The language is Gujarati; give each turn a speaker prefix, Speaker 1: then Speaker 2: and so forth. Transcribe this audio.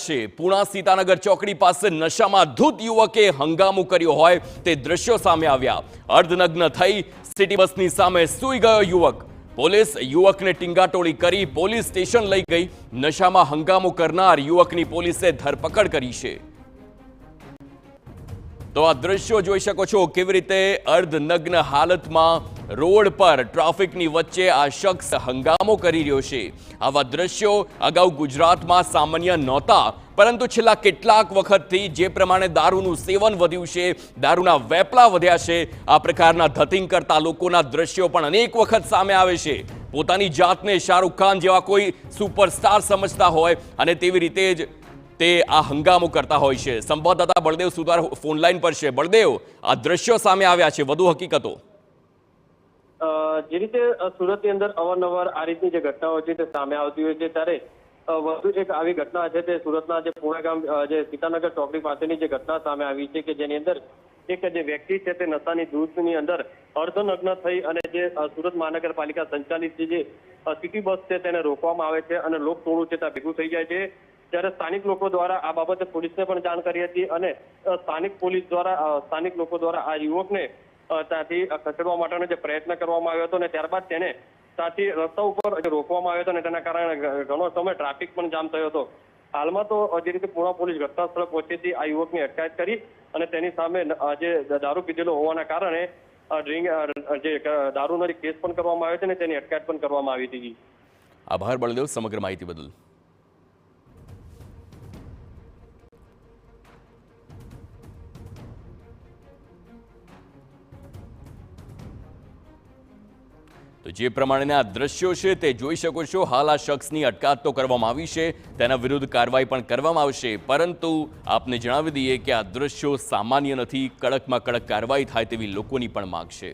Speaker 1: છે। પૂણા સીતાનગર ચોકડી પાસે નશામાં ધૂત યુવકે હંગામો કર્યો હોય તે દ્રશ્યો સામે આવ્યા। અર્ધનગ્ન થઈ સિટી બસની સામે સૂઈ ગયો યુવક। પોલીસ યુવકને ટીંગાટોળી કરી પોલીસ સ્ટેશન લઈ ગઈ। નશામાં હંગામો કરનાર યુવકની પોલીસે ધરપકડ કરી છે। તો આ દ્રશ્યો જોઈ શકો છો કેવી રીતે અર્ધનગ્ન હાલતમાં રોડ પર ટ્રાફિકની વચ્ચે આ શખ્સ હંગામો કરી રહ્યો છે। આવા દ્રશ્યો અગાઉ ગુજરાતમાં સામાન્ય નહોતા, પરંતુ છેલ્લા કેટલાક વખતથી જે પ્રમાણે દારૂનું સેવન વધ્યું છે, દારૂના વેપલા વધ્યા છે, આ પ્રકારના ધતિંગ કરતા લોકોના દ્રશ્યો પણ અનેક વખત સામે આવે છે। પોતાની જાતને શાહરૂખ ખાન જેવા કોઈ સુપરસ્ટાર સમજતા હોય અને તેવી રીતે જ તે આ હંગામો કરતા હોય છે। સંવાદદાતા બળદેવ સુતાર ફોનલાઈન પર છે। બળદેવ, આ દ્રશ્યો સામે આવ્યા છે, વધુ હકીકતો?
Speaker 2: જે રીતે સુરતની અંદર અવારનવાર આ રીતની જે ઘટનાઓ છે તે સામે આવતી હોય છે, ત્યારે વધુ એક આવી ઘટના છે તે સુરતના જે પૂણા ગામ જે સીતાનગર ચોકડી પાસેની જે ઘટના સામે આવી છે કે જેની અંદર એક જે વ્યક્તિ છે તે નશાની ધૂળની અંદર અર્ધનગ્ન થઈ અને જે સુરત મહાનગરપાલિકા સંચાલિત જે સિટી બસ છે તેને રોકવામાં આવે છે અને લોકટોળું છે ત્યાં ભેગું થઈ જાય છે। ત્યારે સ્થાનિક લોકો દ્વારા આ બાબતે પોલીસને પણ જાણ કરી હતી અને સ્થાનિક લોકો દ્વારા આ યુવકને ત્યાંથી ખસેડવા માટેનો જે પ્રયત્ન કરવામાં આવ્યો હતો અને ત્યારબાદ તેને ત્યાંથી રસ્તા ઉપર રોકવામાં આવ્યો હતો અને તેના કારણે ઘણો સમય ટ્રાફિક પણ જામ થયો હતો। હાલમાં તો જે રીતે પૂણા પોલીસ ઘટના સ્થળે પહોંચીથી આ યુવકની અટકાયત કરી અને તેની સામે જે દારૂ પીધેલો હોવાના કારણે જે દારૂનો કેસ પણ કરવામાં આવ્યો છે અને તેની અટકાયત પણ કરવામાં આવી હતી।
Speaker 1: આભાર બળદેવ સમગ્ર માહિતી બદલ। તો જે પ્રમાણેના આ દ્રશ્યો છે તે જોઈ શકો છો। હાલ આ શખ્સની અટકાયત તો કરવામાં આવી છે, તેના વિરુદ્ધ કાર્યવાહી પણ કરવામાં આવશે, પરંતુ આપને જણાવી દઈએ કે આ દ્રશ્યો સામાન્ય નથી। કડકમાં કડક કાર્યવાહી થાય તેવી લોકોની પણ માંગ છે।